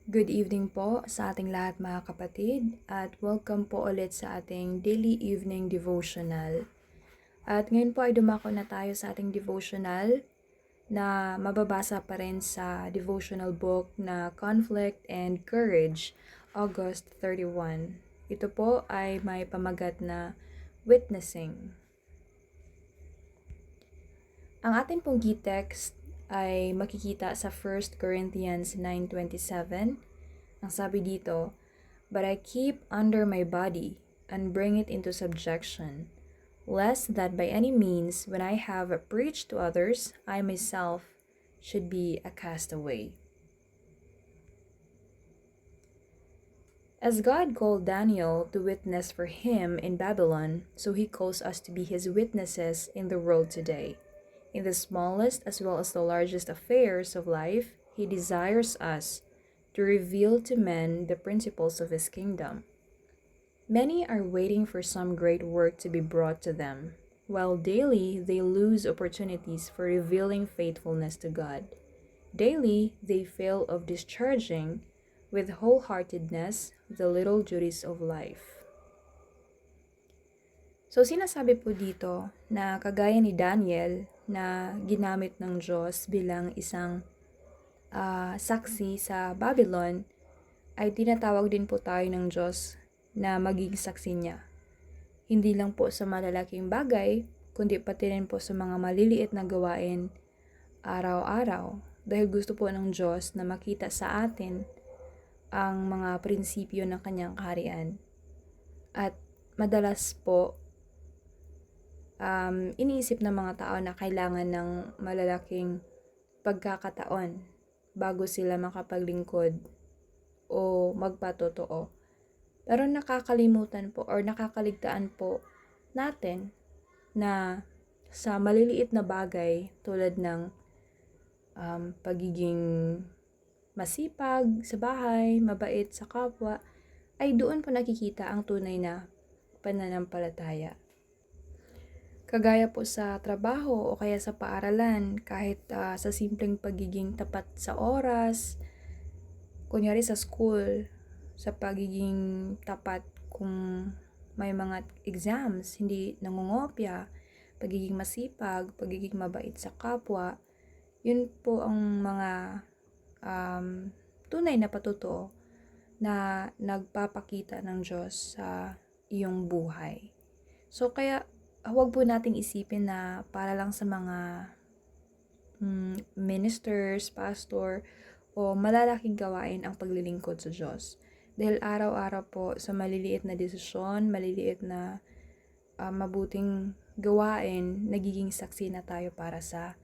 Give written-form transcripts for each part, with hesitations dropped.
Good evening po sa ating lahat mga kapatid at welcome po ulit sa ating daily evening devotional. At ngayon po ay dumako na tayo sa ating devotional na mababasa pa rin sa devotional book na Conflict and Courage, August 31. Ito po ay may pamagat na Witnessing. Ang ating pong key text ay makikita sa 1 Corinthians 9:27. Ang sabi dito, "But I keep under my body and bring it into subjection, lest that by any means, when I have preached to others, I myself should be a castaway." As God called Daniel to witness for him in Babylon, so he calls us to be his witnesses in the world today. In the smallest as well as the largest affairs of life, he desires us to reveal to men the principles of his kingdom. Many are waiting for some great work to be brought to them, while daily they lose opportunities for revealing faithfulness to God. Daily they fail of discharging with wholeheartedness the little duties of life. So sinasabi po dito na kagaya ni Daniel na ginamit ng Diyos bilang isang saksi sa Babylon, ay tinatawag din po tayo ng Diyos na maging saksi niya. Hindi lang po sa malalaking bagay, kundi pati rin po sa mga maliliit na gawain araw-araw. Dahil gusto po ng Diyos na makita sa atin ang mga prinsipyo ng kanyang kaharian. At madalas po, iniisip ng mga tao na kailangan ng malalaking pagkakataon bago sila makapaglingkod o magpatotoo. Pero nakakalimutan po or nakakaligtaan po natin na sa maliliit na bagay tulad ng pagiging masipag sa bahay, mabait sa kapwa, ay doon po nakikita ang tunay na pananampalataya. Kagaya po sa trabaho o kaya sa paaralan, kahit sa simpleng pagiging tapat sa oras, kunyari sa school, sa pagiging tapat kung may mga exams, hindi nangungopya, pagiging masipag, pagiging mabait sa kapwa, yun po ang mga tunay na patutuo na nagpapakita ng Diyos sa iyong buhay. So kaya huwag po nating isipin na para lang sa mga ministers, pastor, o malalaking gawain ang paglilingkod sa Diyos. Dahil araw-araw po sa maliliit na desisyon, maliliit na mabuting gawain, nagiging saksi na tayo para sa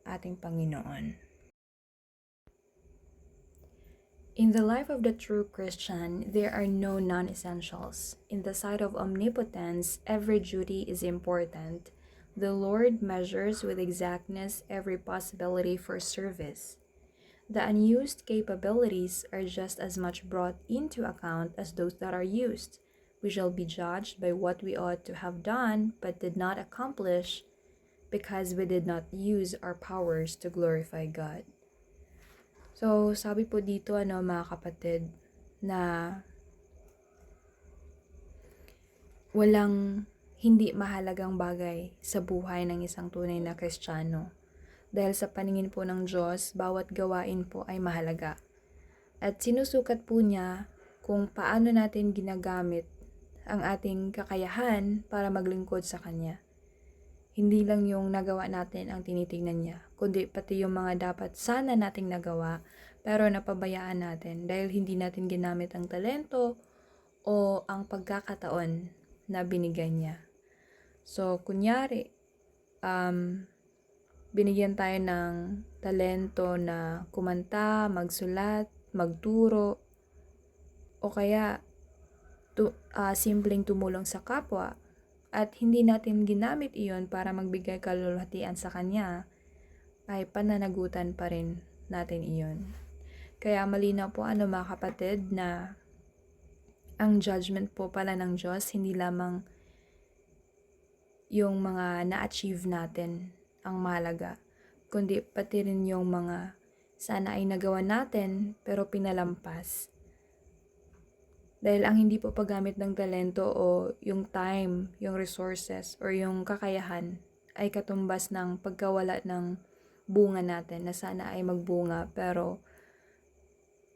ating Panginoon. In the life of the true Christian, there are no non-essentials. In the sight of omnipotence, every duty is important. The Lord measures with exactness every possibility for service. The unused capabilities are just as much brought into account as those that are used. We shall be judged by what we ought to have done but did not accomplish because we did not use our powers to glorify God. So, sabi po dito mga kapatid, na walang hindi mahalagang bagay sa buhay ng isang tunay na Kristiyano. Dahil sa paningin po ng Diyos, bawat gawain po ay mahalaga. At sinusukat po niya kung paano natin ginagamit ang ating kakayahan para maglingkod sa Kanya. Hindi lang yung nagawa natin ang tinitingnan niya, kundi pati yung mga dapat sana nating nagawa, pero napabayaan natin dahil hindi natin ginamit ang talento o ang pagkakataon na binigyan niya. So, kunyari, binigyan tayo ng talento na kumanta, magsulat, magturo, o kaya simpleng tumulong sa kapwa, at hindi natin ginamit iyon para magbigay kalulhatian sa Kanya, ay pananagutan pa rin natin iyon. Kaya malinaw po mga kapatid na ang judgment po pala ng Diyos, hindi lamang yung mga na-achieve natin ang mahalaga, kundi pati rin yung mga Sana ay nagawa natin pero pinalampas. Dahil ang hindi po paggamit ng talento o yung time, yung resources, or yung kakayahan ay katumbas ng pagkawala ng bunga natin na sana ay magbunga pero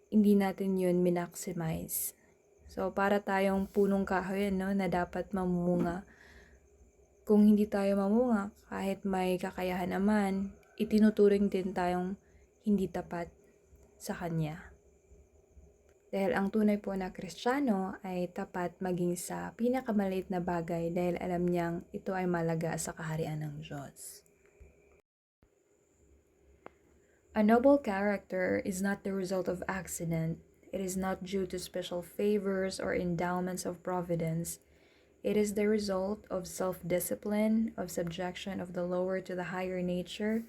hindi natin yun minaximize. So, para tayong punong kahoy, no, na dapat mamunga. Kung hindi tayo mamunga, kahit may kakayahan naman, itinuturing din tayong hindi tapat sa Kanya. Dahil ang tunay po na Kristiyano ay tapat maging sa pinakamaliit na bagay dahil alam niyang ito ay malaga sa kaharian ng Diyos. A noble character is not the result of accident. It is not due to special favors or endowments of providence. It is the result of self-discipline, of subjection of the lower to the higher nature,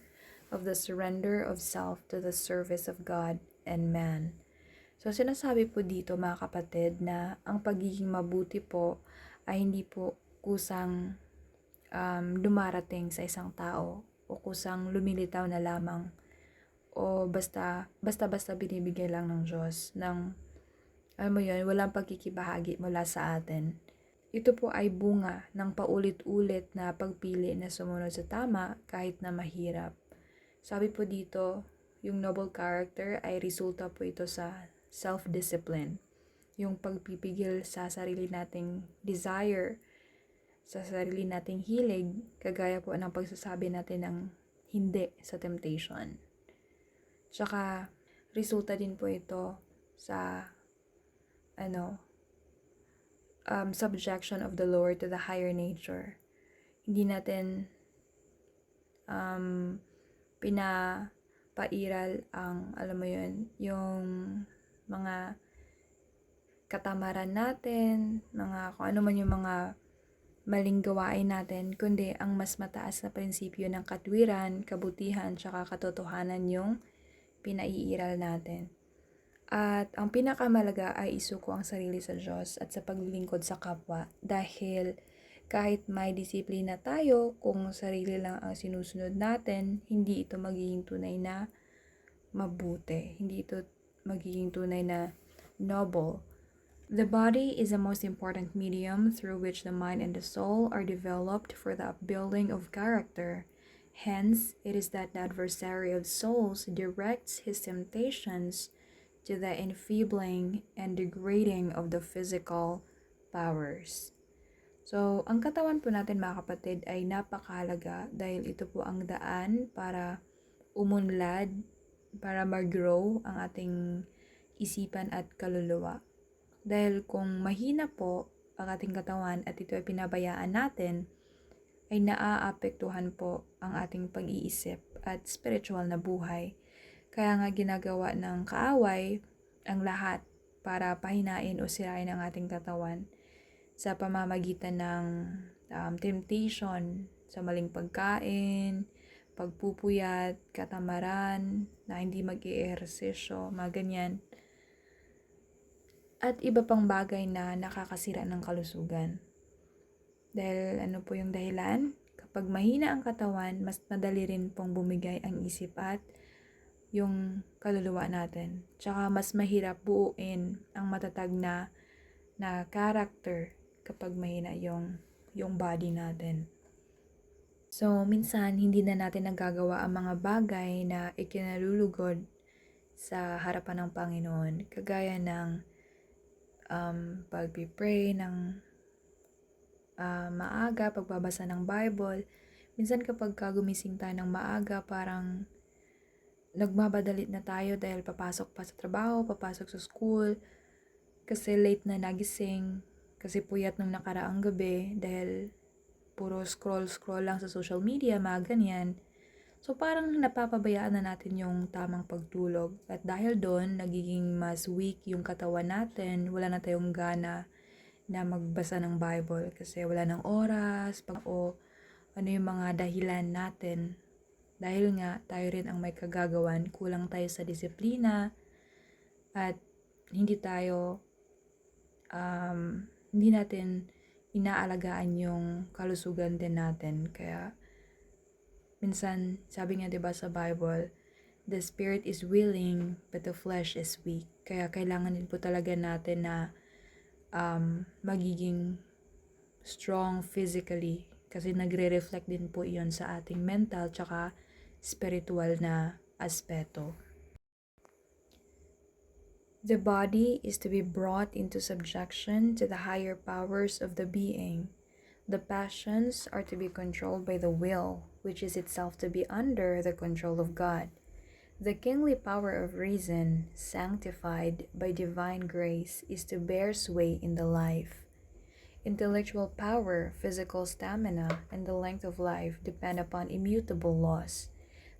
of the surrender of self to the service of God and man. So, sinasabi po dito mga kapatid na ang pagiging mabuti po ay hindi po kusang dumarating sa isang tao o kusang lumilitaw na lamang o basta binibigay lang ng Diyos ng, alam mo yun, walang pagkikibahagi mula sa atin. Ito po ay bunga ng paulit-ulit na pagpili na sumunod sa tama kahit na mahirap. Sabi po dito, yung noble character ay resulta po ito sa self-discipline. Yung pagpipigil sa sarili nating desire, sa sarili nating hilig, kagaya po ng pagsasabi natin ng hindi sa temptation. Tsaka, resulta din po ito sa subjection of the lower to the higher nature. Hindi natin pinapairal ang, alam mo yun, yung mga katamaran natin, mga kung ano man yung mga maling gawain natin, kundi ang mas mataas na prinsipyo ng katwiran, kabutihan, tsaka katotohanan yung pinaiiral natin. At ang pinakamalaga ay isuko ang sarili sa Diyos at sa paglilingkod sa kapwa dahil kahit may disiplina tayo, kung sarili lang ang sinusunod natin, hindi ito magiging tunay na mabuti. Hindi ito magiging tunay na noble. The body is the most important medium through which the mind and the soul are developed for the upbuilding of character. Hence, it is that the adversary of souls directs his temptations to the enfeebling and degrading of the physical powers. So, ang katawan po natin mga kapatid ay napakahalaga dahil ito po ang daan para umunlad, para mag-grow ang ating isipan at kaluluwa. Dahil kung mahina po ang ating katawan at ito ay pinabayaan natin, ay naaapektuhan po ang ating pag-iisip at spiritual na buhay. Kaya nga ginagawa ng kaaway ang lahat para pahinain o sirain ang ating katawan sa pamamagitan ng temptation sa maling pagkain, pagpupuyat, katamaran, na hindi mag-i-ehersisyo, mga ganyan. At iba pang bagay na nakakasira ng kalusugan. Dahil ano po yung dahilan? Kapag mahina ang katawan, mas madali rin pong bumigay ang isip at yung kaluluwa natin. Tsaka mas mahirap buuin ang matatag na character kapag mahina yung body natin. So, minsan, hindi na natin nagagawa ang mga bagay na ikinalulugod sa harapan ng Panginoon. Kagaya ng pag-pray ng maaga, pagbabasa ng Bible. Minsan kapag gumising tayo ng maaga, parang nagmabadalit na tayo dahil papasok pa sa trabaho, papasok sa school, kasi late na nagising, kasi puyat nung nakaraang gabi dahil puro scroll lang sa social media, mga ganyan. So parang napapabayaan na natin yung tamang pagtulog. At dahil doon, nagiging mas weak yung katawan natin, wala na tayong gana na magbasa ng Bible kasi wala ng oras, o ano yung mga dahilan natin. Dahil nga, tayo rin ang may kagagawan, kulang tayo sa disiplina, at hindi natin inaalagaan yung kalusugan din natin. Kaya, minsan, sabi nga 'di ba sa Bible, the spirit is willing, but the flesh is weak. Kaya kailangan din po talaga natin na magiging strong physically. Kasi nagre-reflect din po iyon sa ating mental tsaka spiritual na aspeto. The body is to be brought into subjection to the higher powers of the being. The passions are to be controlled by the will, which is itself to be under the control of God. The kingly power of reason, sanctified by divine grace, is to bear sway in the life. Intellectual power, physical stamina, and the length of life depend upon immutable laws.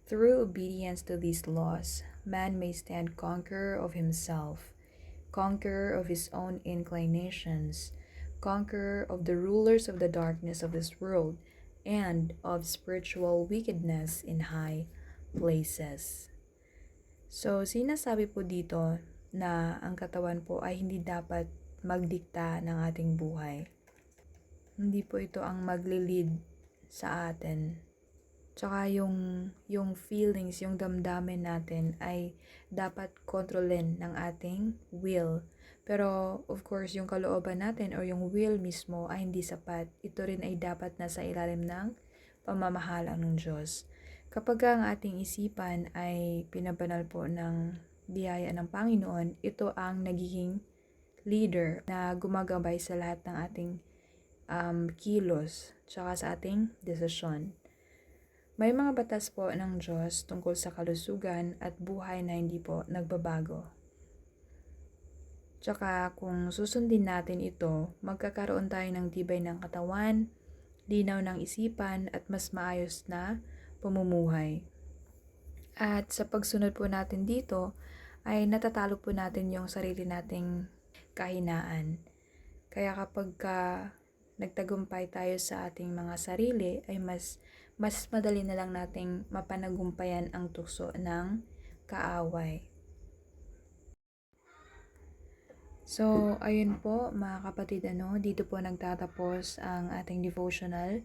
Through obedience to these laws, man may stand conqueror of himself, conqueror of his own inclinations, conqueror of the rulers of the darkness of this world, and of spiritual wickedness in high places. So, sinasabi po dito na ang katawan po ay hindi dapat magdikta ng ating buhay. Hindi po ito ang maglilid sa atin. Tsaka yung feelings, yung damdamin natin ay dapat kontrolin ng ating will. Pero of course, yung kalooban natin o yung will mismo ay hindi sapat. Ito rin ay dapat nasa ilalim ng pamamahala ng Diyos. Kapag ang ating isipan ay pinabanal po ng biyaya ng Panginoon, ito ang nagiging leader na gumagabay sa lahat ng ating kilos tsaka sa ating desisyon. May mga batas po ng Diyos tungkol sa kalusugan at buhay na hindi po nagbabago. Tsaka kung susundin natin ito, magkakaroon tayo ng tibay ng katawan, linaw ng isipan at mas maayos na pamumuhay. At sa pagsunod po natin dito, ay natatalo po natin yung sarili nating kahinaan. Kaya kapag nagtagumpay tayo sa ating mga sarili, ay mas madali na lang nating mapanagumpayan ang tukso ng kaaway. So, ayun po mga kapatid, dito po nagtatapos ang ating devotional.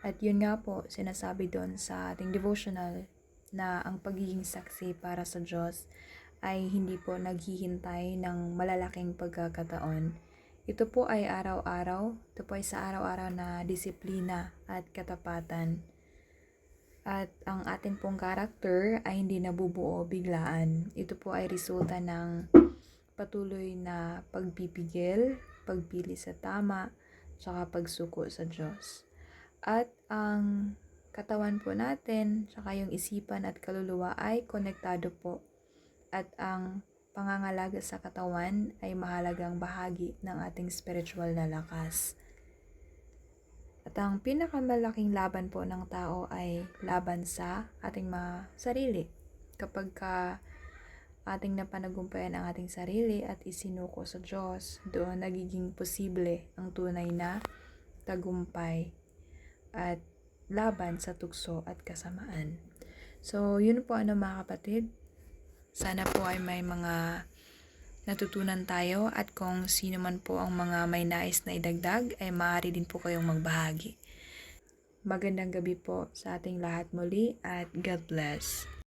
At yun nga po, sinasabi doon sa ating devotional na ang pagiging saksi para sa Diyos ay hindi po naghihintay ng malalaking pagkakataon. Ito po ay araw-araw, ito po ay sa araw-araw na disiplina at katapatan. At ang ating pong karakter ay hindi nabubuo biglaan. Ito po ay resulta ng patuloy na pagpipigil, pagpili sa tama, tsaka pagsuko sa Diyos. At ang katawan po natin, tsaka yung isipan at kaluluwa ay konektado po. At ang pangangalaga sa katawan ay mahalagang bahagi ng ating spiritual na lakas. At ang pinakamalaking laban po ng tao ay laban sa ating mga sarili. Kapag ating napanagumpayan ang ating sarili at isinuko sa Diyos, doon nagiging posible ang tunay na tagumpay at laban sa tukso at kasamaan. So, yun po mga kapatid. Sana po ay may mga natutunan tayo at kung sino man po ang mga may nais na idagdag ay maaari din po kayong magbahagi. Magandang gabi po sa ating lahat muli at God bless.